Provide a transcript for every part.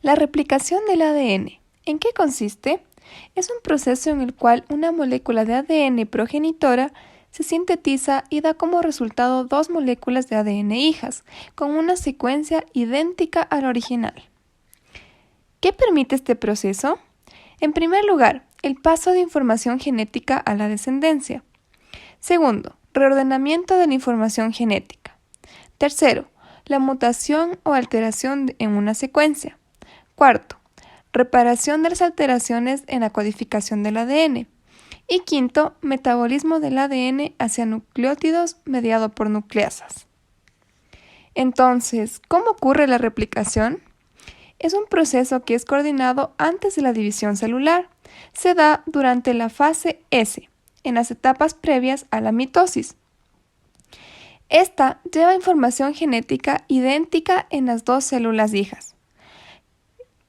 La replicación del ADN. ¿En qué consiste? Es un proceso en el cual una molécula de ADN progenitora se sintetiza y da como resultado dos moléculas de ADN hijas, con una secuencia idéntica a la original. ¿Qué permite este proceso? En primer lugar, el paso de información genética a la descendencia. Segundo, reordenamiento de la información genética. Tercero, la mutación o alteración en una secuencia. Cuarto, reparación de las alteraciones en la codificación del ADN. Y quinto, metabolismo del ADN hacia nucleótidos mediado por nucleasas. Entonces, ¿cómo ocurre la replicación? Es un proceso que es coordinado antes de la división celular. Se da durante la fase S, en las etapas previas a la mitosis. Esta lleva información genética idéntica en las dos células hijas,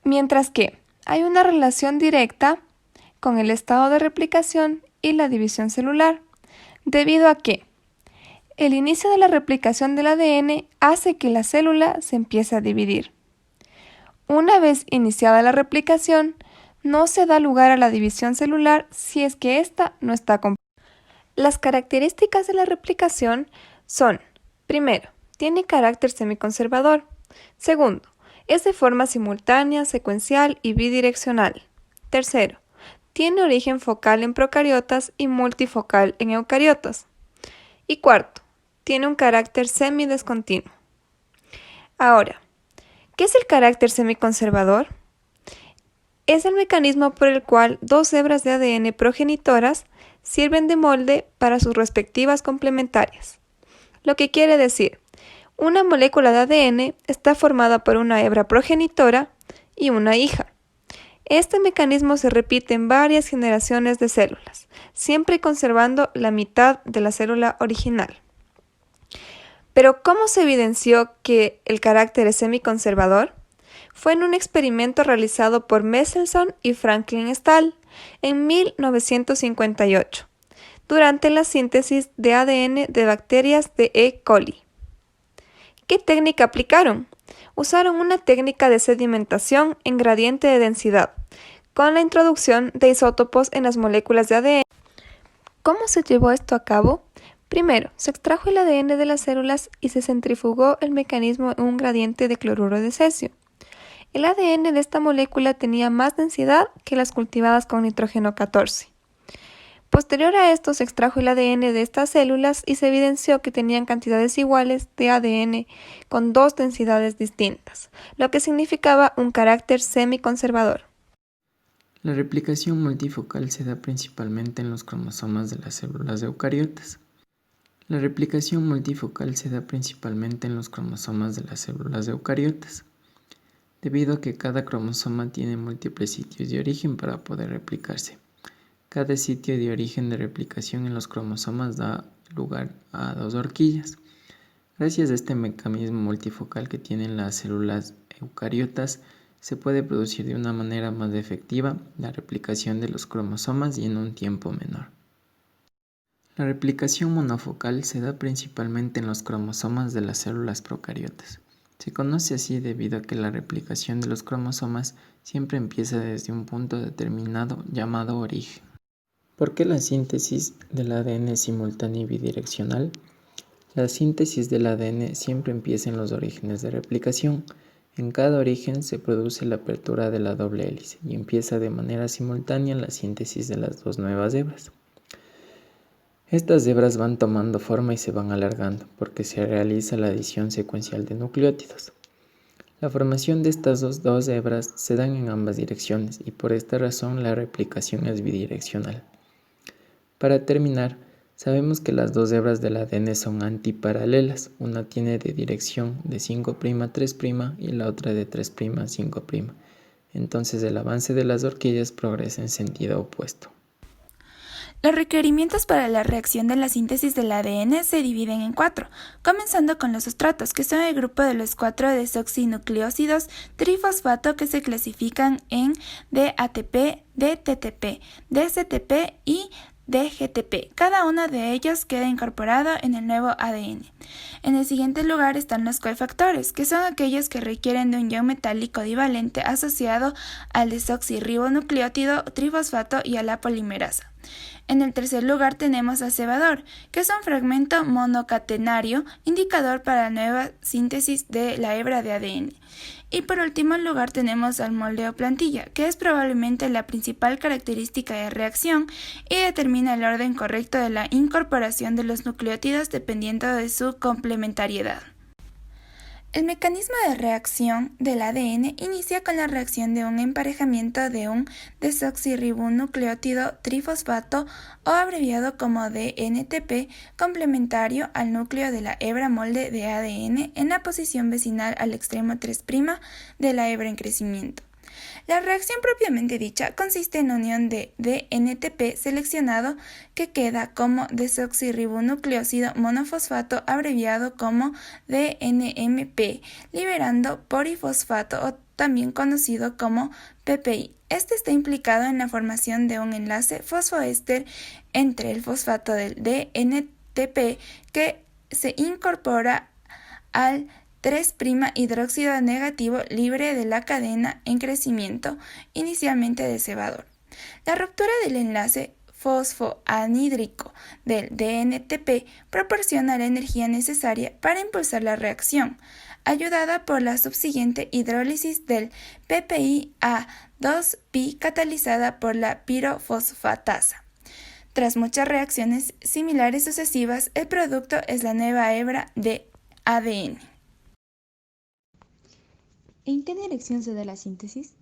mientras que hay una relación directa con el estado de replicación y la división celular, debido a que el inicio de la replicación del ADN hace que la célula se empiece a dividir. Una vez iniciada la replicación, no se da lugar a la división celular si es que ésta no está completa. Las características de la replicación son: primero, tiene carácter semiconservador. Segundo, es de forma simultánea, secuencial y bidireccional. Tercero, tiene origen focal en procariotas y multifocal en eucariotas. Y cuarto, tiene un carácter semidiscontinuo. Ahora, ¿qué es el carácter semiconservador? Es el mecanismo por el cual dos hebras de ADN progenitoras sirven de molde para sus respectivas complementarias. Lo que quiere decir, una molécula de ADN está formada por una hebra progenitora y una hija. Este mecanismo se repite en varias generaciones de células, siempre conservando la mitad de la célula original. Pero, ¿cómo se evidenció que el carácter es semiconservador? Fue en un experimento realizado por Mendelssohn y Franklin Stahl en 1958, durante la síntesis de ADN de bacterias de E. coli. ¿Qué técnica aplicaron? Usaron una técnica de sedimentación en gradiente de densidad, con la introducción de isótopos en las moléculas de ADN. ¿Cómo se llevó esto a cabo? Primero, se extrajo el ADN de las células y se centrifugó el mecanismo en un gradiente de cloruro de cesio. El ADN de esta molécula tenía más densidad que las cultivadas con nitrógeno 14. Posterior a esto se extrajo el ADN de estas células y se evidenció que tenían cantidades iguales de ADN con dos densidades distintas, lo que significaba un carácter semiconservador. La replicación multifocal se da principalmente en los cromosomas de las células eucariotas. La replicación multifocal se da principalmente en los cromosomas de las células eucariotas, debido a que cada cromosoma tiene múltiples sitios de origen para poder replicarse. Cada sitio de origen de replicación en los cromosomas da lugar a dos horquillas. Gracias a este mecanismo multifocal que tienen las células eucariotas, se puede producir de una manera más efectiva la replicación de los cromosomas y en un tiempo menor. La replicación monofocal se da principalmente en los cromosomas de las células procariotas. Se conoce así debido a que la replicación de los cromosomas siempre empieza desde un punto determinado llamado origen. ¿Por qué la síntesis del ADN es simultánea y bidireccional? La síntesis del ADN siempre empieza en los orígenes de replicación. En cada origen se produce la apertura de la doble hélice y empieza de manera simultánea la síntesis de las dos nuevas hebras. Estas hebras van tomando forma y se van alargando porque se realiza la adición secuencial de nucleótidos. La formación de estas dos hebras se dan en ambas direcciones y por esta razón la replicación es bidireccional. Para terminar, sabemos que las dos hebras del ADN son antiparalelas. Una tiene de dirección de 5' a 3' y la otra de 3' a 5'. Entonces el avance de las horquillas progresa en sentido opuesto. Los requerimientos para la reacción de la síntesis del ADN se dividen en 4, comenzando con los sustratos, que son el grupo de los 4 desoxinucleósidos trifosfato que se clasifican en DATP, DTTP, DCTP y de GTP. Cada uno de ellos queda incorporado en el nuevo ADN. En el siguiente lugar están los cofactores, que son aquellos que requieren de un ion metálico divalente asociado al desoxirribonucleótido trifosfato y a la polimerasa. En el tercer lugar tenemos al cebador, que es un fragmento monocatenario indicador para la nueva síntesis de la hebra de ADN. Y por último lugar tenemos al molde o plantilla, que es probablemente la principal característica de reacción y determina el orden correcto de la incorporación de los nucleótidos dependiendo de su complementariedad. El mecanismo de reacción del ADN inicia con la reacción de un emparejamiento de un desoxirribonucleótido trifosfato o abreviado como DNTP complementario al núcleo de la hebra molde de ADN en la posición vecinal al extremo 3' de la hebra en crecimiento. La reacción propiamente dicha consiste en la unión de DNTP seleccionado que queda como desoxirribonucleósido monofosfato abreviado como DNMP, liberando porifosfato o también conocido como PPI. Este está implicado en la formación de un enlace fosfoéster entre el fosfato del DNTP que se incorpora al 3' hidróxido negativo libre de la cadena en crecimiento inicialmente de cebador. La ruptura del enlace fosfoanhídrico del DNTP proporciona la energía necesaria para impulsar la reacción, ayudada por la subsiguiente hidrólisis del PPI a 2-pi catalizada por la pirofosfatasa. Tras muchas reacciones similares sucesivas, el producto es la nueva hebra de ADN. ¿En qué dirección se da la síntesis?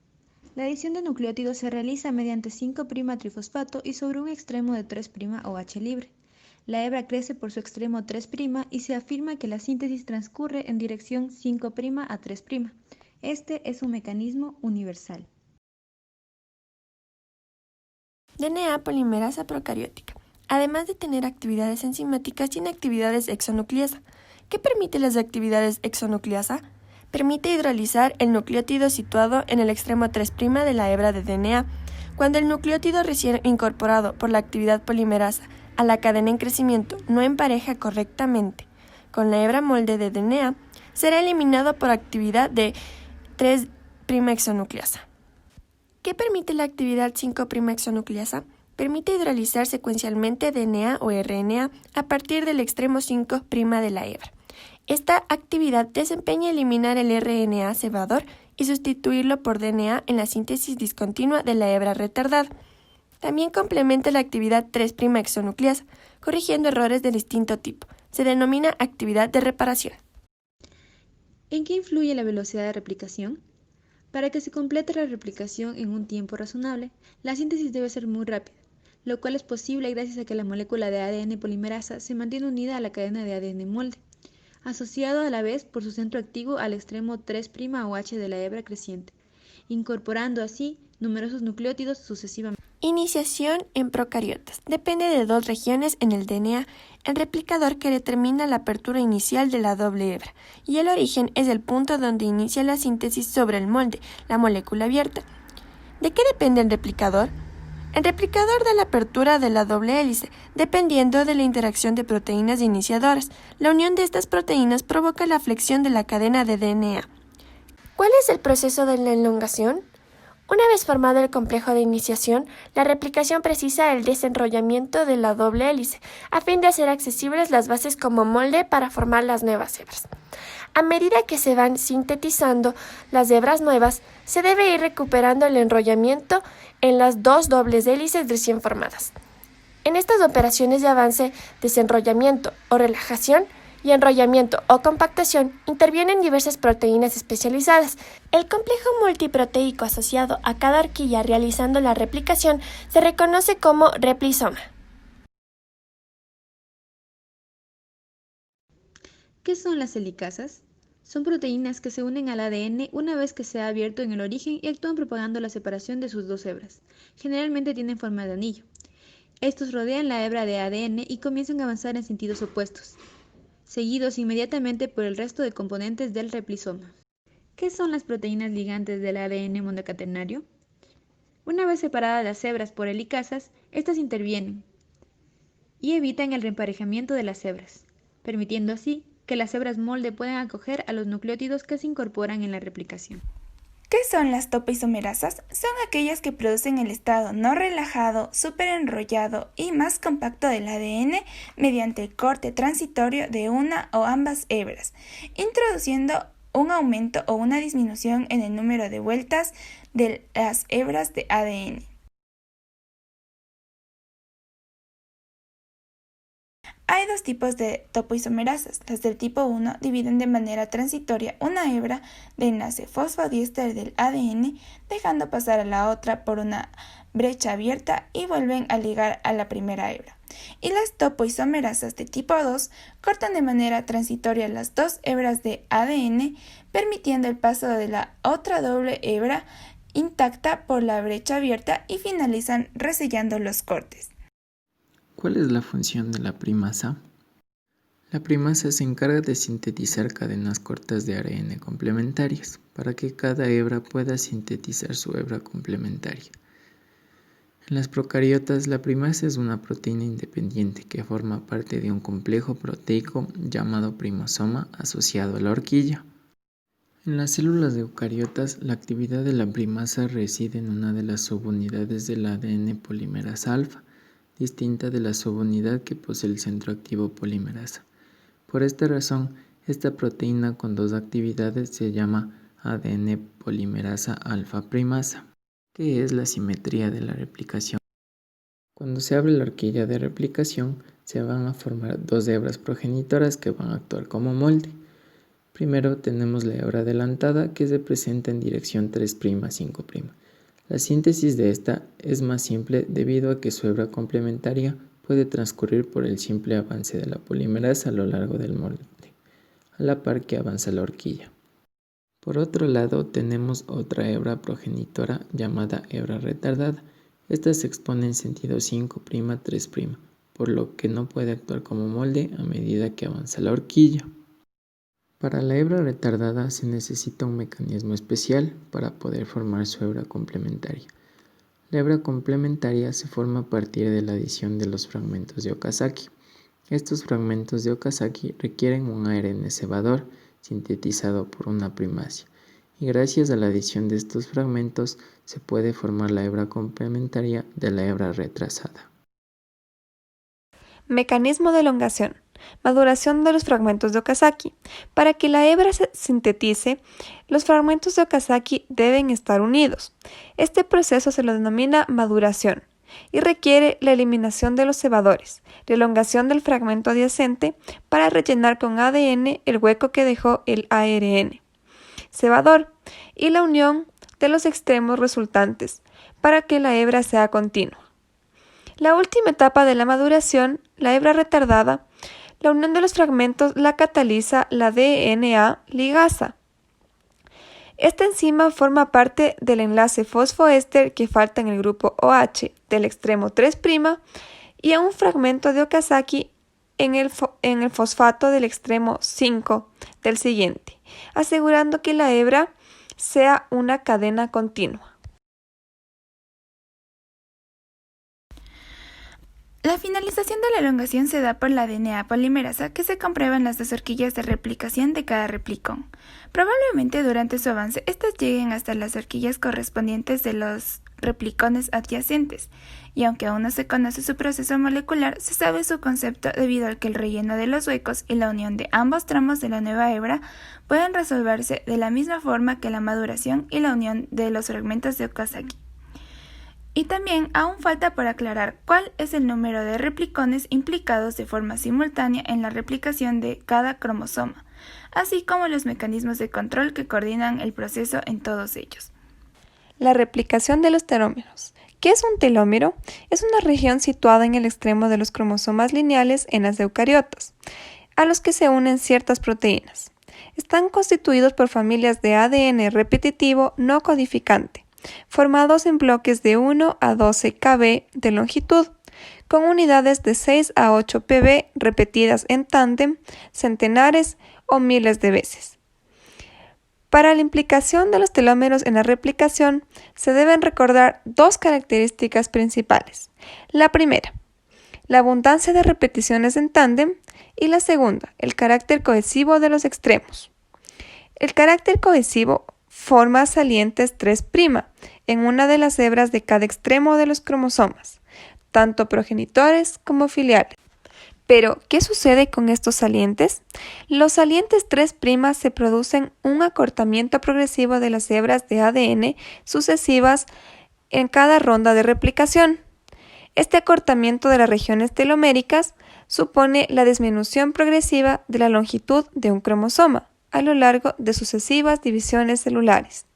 La adición de nucleótidos se realiza mediante 5' trifosfato y sobre un extremo de 3' OH libre. La hebra crece por su extremo 3' y se afirma que la síntesis transcurre en dirección 5' a 3'. Este es un mecanismo universal. DNA polimerasa procariótica. Además de tener actividades enzimáticas, tiene actividades exonucleasa. ¿Qué permite las actividades exonucleasa? Permite hidrolizar el nucleótido situado en el extremo 3' de la hebra de DNA. Cuando el nucleótido recién incorporado por la actividad polimerasa a la cadena en crecimiento no empareja correctamente con la hebra molde de DNA, será eliminado por actividad de 3' exonucleasa. ¿Qué permite la actividad 5' exonucleasa? Permite hidrolizar secuencialmente DNA o RNA a partir del extremo 5' de la hebra. Esta actividad desempeña eliminar el RNA cebador y sustituirlo por DNA en la síntesis discontinua de la hebra retardada. También complementa la actividad 3' exonucleasa, corrigiendo errores de distinto tipo. Se denomina actividad de reparación. ¿En qué influye la velocidad de replicación? Para que se complete la replicación en un tiempo razonable, la síntesis debe ser muy rápida, lo cual es posible gracias a que la molécula de ADN polimerasa se mantiene unida a la cadena de ADN molde, asociado a la vez por su centro activo al extremo 3' OH de la hebra creciente, incorporando así numerosos nucleótidos sucesivamente. Iniciación en procariotas. Depende de dos regiones en el DNA, el replicador que determina la apertura inicial de la doble hebra, y el origen es el punto donde inicia la síntesis sobre el molde, la molécula abierta. ¿De qué depende el replicador? El replicador da la apertura de la doble hélice, dependiendo de la interacción de proteínas iniciadoras. La unión de estas proteínas provoca la flexión de la cadena de DNA. ¿Cuál es el proceso de la elongación? Una vez formado el complejo de iniciación, la replicación precisa el desenrollamiento de la doble hélice, a fin de hacer accesibles las bases como molde para formar las nuevas hebras. A medida que se van sintetizando las hebras nuevas, se debe ir recuperando el enrollamiento en las dos dobles hélices recién formadas. En estas operaciones de avance, desenrollamiento o relajación y enrollamiento o compactación intervienen diversas proteínas especializadas. El complejo multiproteico asociado a cada horquilla realizando la replicación se reconoce como replisoma. ¿Qué son las helicasas? Son proteínas que se unen al ADN una vez que se ha abierto en el origen y actúan propagando la separación de sus dos hebras. Generalmente tienen forma de anillo. Estos rodean la hebra de ADN y comienzan a avanzar en sentidos opuestos, seguidos inmediatamente por el resto de componentes del replisoma. ¿Qué son las proteínas ligantes del ADN monocatenario? Una vez separadas las hebras por helicasas, estas intervienen, y evitan el reemparejamiento de las hebras, permitiendo así que las hebras molde puedan acoger a los nucleótidos que se incorporan en la replicación. ¿Qué son las topoisomerasas? Son aquellas que producen el estado no relajado, superenrollado y más compacto del ADN mediante el corte transitorio de una o ambas hebras, introduciendo un aumento o una disminución en el número de vueltas de las hebras de ADN. Hay dos tipos de topoisomerasas. Las del tipo 1 dividen de manera transitoria una hebra de enlace fosfodiéster del ADN, dejando pasar a la otra por una brecha abierta y vuelven a ligar a la primera hebra. Y las topoisomerasas de tipo 2 cortan de manera transitoria las dos hebras de ADN, permitiendo el paso de la otra doble hebra intacta por la brecha abierta y finalizan resellando los cortes. ¿Cuál es la función de la primasa? La primasa se encarga de sintetizar cadenas cortas de ARN complementarias para que cada hebra pueda sintetizar su hebra complementaria. En las procariotas, la primasa es una proteína independiente que forma parte de un complejo proteico llamado primosoma asociado a la horquilla. En las células de eucariotas, la actividad de la primasa reside en una de las subunidades del ADN polimerasa alfa, distinta de la subunidad que posee el centro activo polimerasa. Por esta razón, esta proteína con dos actividades se llama ADN polimerasa alfa primasa. ¿Qué es la simetría de la replicación? Cuando se abre la horquilla de replicación, se van a formar dos hebras progenitoras que van a actuar como molde. Primero tenemos la hebra adelantada que se presenta en dirección 3'-5'. La síntesis de esta es más simple debido a que su hebra complementaria puede transcurrir por el simple avance de la polimerasa a lo largo del molde, a la par que avanza la horquilla. Por otro lado, tenemos otra hebra progenitora llamada hebra retardada. Esta se expone en sentido 5'-3', por lo que no puede actuar como molde a medida que avanza la horquilla. Para la hebra retardada se necesita un mecanismo especial para poder formar su hebra complementaria. La hebra complementaria se forma a partir de la adición de los fragmentos de Okazaki. Estos fragmentos de Okazaki requieren un ARN cebador sintetizado por una primacia, y gracias a la adición de estos fragmentos se puede formar la hebra complementaria de la hebra retrasada. Mecanismo de elongación. Maduración de los fragmentos de Okazaki. Para que la hebra se sintetice, los fragmentos de Okazaki deben estar unidos. Este proceso se lo denomina maduración y requiere la eliminación de los cebadores, la elongación del fragmento adyacente para rellenar con ADN el hueco que dejó el ARN cebador y la unión de los extremos resultantes para que la hebra sea continua. La última etapa de la maduración, la hebra retardada, la unión de los fragmentos la cataliza la DNA ligasa. Esta enzima forma parte del enlace fosfoéster que falta en el grupo OH del extremo 3' y a un fragmento de Okazaki en el fosfato del extremo 5 del siguiente, asegurando que la hebra sea una cadena continua. La finalización de la elongación se da por la DNA polimerasa que se comprueba en las dos horquillas de replicación de cada replicón. Probablemente durante su avance estas lleguen hasta las horquillas correspondientes de los replicones adyacentes, y aunque aún no se conoce su proceso molecular, se sabe su concepto debido al que el relleno de los huecos y la unión de ambos tramos de la nueva hebra pueden resolverse de la misma forma que la maduración y la unión de los fragmentos de Okazaki. Y también aún falta por aclarar cuál es el número de replicones implicados de forma simultánea en la replicación de cada cromosoma, así como los mecanismos de control que coordinan el proceso en todos ellos. La replicación de los telómeros. ¿Qué es un telómero? Es una región situada en el extremo de los cromosomas lineales en las eucariotas, a los que se unen ciertas proteínas. Están constituidos por familias de ADN repetitivo no codificante, formados en bloques de 1 a 12 kb de longitud, con unidades de 6 a 8 pb repetidas en tándem, centenares o miles de veces. Para la implicación de los telómeros en la replicación, se deben recordar dos características principales. La primera, la abundancia de repeticiones en tándem y la segunda, el carácter cohesivo de los extremos. El carácter cohesivo forma salientes 3' en una de las hebras de cada extremo de los cromosomas, tanto progenitores como filiales. Pero, ¿qué sucede con estos salientes? Los salientes 3' se producen un acortamiento progresivo de las hebras de ADN sucesivas en cada ronda de replicación. Este acortamiento de las regiones teloméricas supone la disminución progresiva de la longitud de un cromosoma a lo largo de sucesivas divisiones celulares.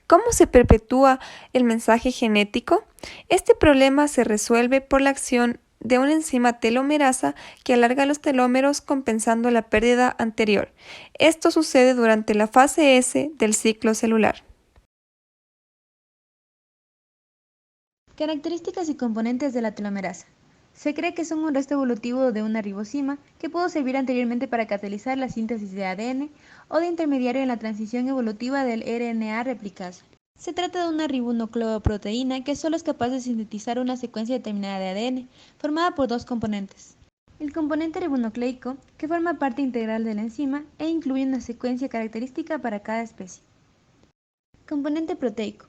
¿Cómo se perpetúa el mensaje genético? Este problema se resuelve por la acción de una enzima telomerasa que alarga los telómeros compensando la pérdida anterior. Esto sucede durante la fase S del ciclo celular. Características y componentes de la telomerasa. Se cree que son un resto evolutivo de una ribosima que pudo servir anteriormente para catalizar la síntesis de ADN o de intermediario en la transición evolutiva del RNA replicasa. Se trata de una ribonucleoproteína que solo es capaz de sintetizar una secuencia determinada de ADN, formada por dos componentes. El componente ribonucleico, que forma parte integral de la enzima e incluye una secuencia característica para cada especie. Componente proteico.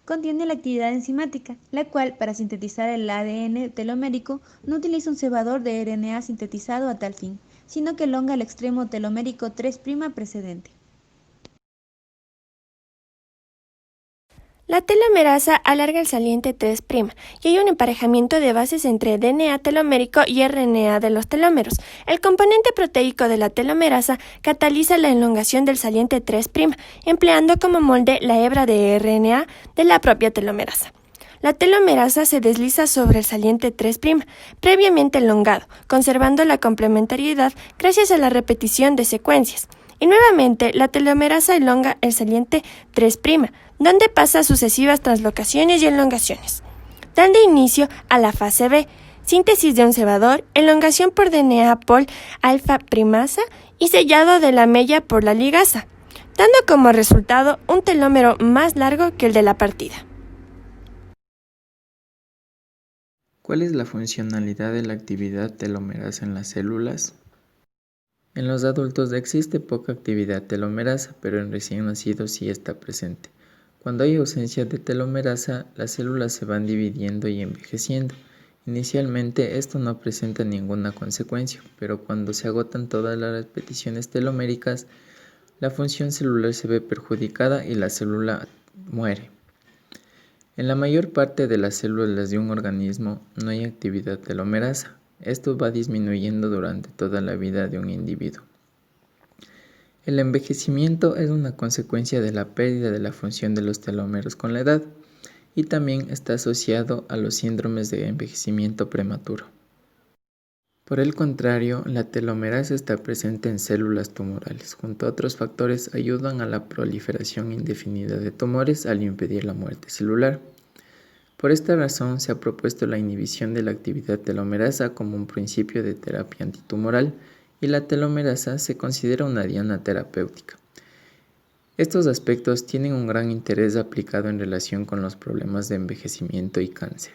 Contiene la actividad enzimática, la cual, para sintetizar el ADN telomérico, no utiliza un cebador de RNA sintetizado a tal fin, sino que elonga el extremo telomérico 3' precedente. La telomerasa alarga el saliente 3' y hay un emparejamiento de bases entre DNA telomérico y RNA de los telómeros. El componente proteico de la telomerasa cataliza la elongación del saliente 3' empleando como molde la hebra de RNA de la propia telomerasa. La telomerasa se desliza sobre el saliente 3' previamente elongado, conservando la complementariedad gracias a la repetición de secuencias. Y nuevamente, la telomerasa elonga el saliente 3', donde pasa sucesivas translocaciones y elongaciones, dando inicio a la fase B, síntesis de un cebador, elongación por DNA pol alfa primasa y sellado de la mella por la ligasa, dando como resultado un telómero más largo que el de la partida. ¿Cuál es la funcionalidad de la actividad telomerasa en las células? En los adultos existe poca actividad telomerasa, pero en recién nacidos sí está presente. Cuando hay ausencia de telomerasa, las células se van dividiendo y envejeciendo. Inicialmente esto no presenta ninguna consecuencia, pero cuando se agotan todas las repeticiones teloméricas, la función celular se ve perjudicada y la célula muere. En la mayor parte de las células de un organismo no hay actividad telomerasa. Esto va disminuyendo durante toda la vida de un individuo. El envejecimiento es una consecuencia de la pérdida de la función de los telómeros con la edad y también está asociado a los síndromes de envejecimiento prematuro. Por el contrario, la telomerasa está presente en células tumorales. Junto a otros factores ayudan a la proliferación indefinida de tumores al impedir la muerte celular. Por esta razón se ha propuesto la inhibición de la actividad telomerasa como un principio de terapia antitumoral y la telomerasa se considera una diana terapéutica. Estos aspectos tienen un gran interés aplicado en relación con los problemas de envejecimiento y cáncer.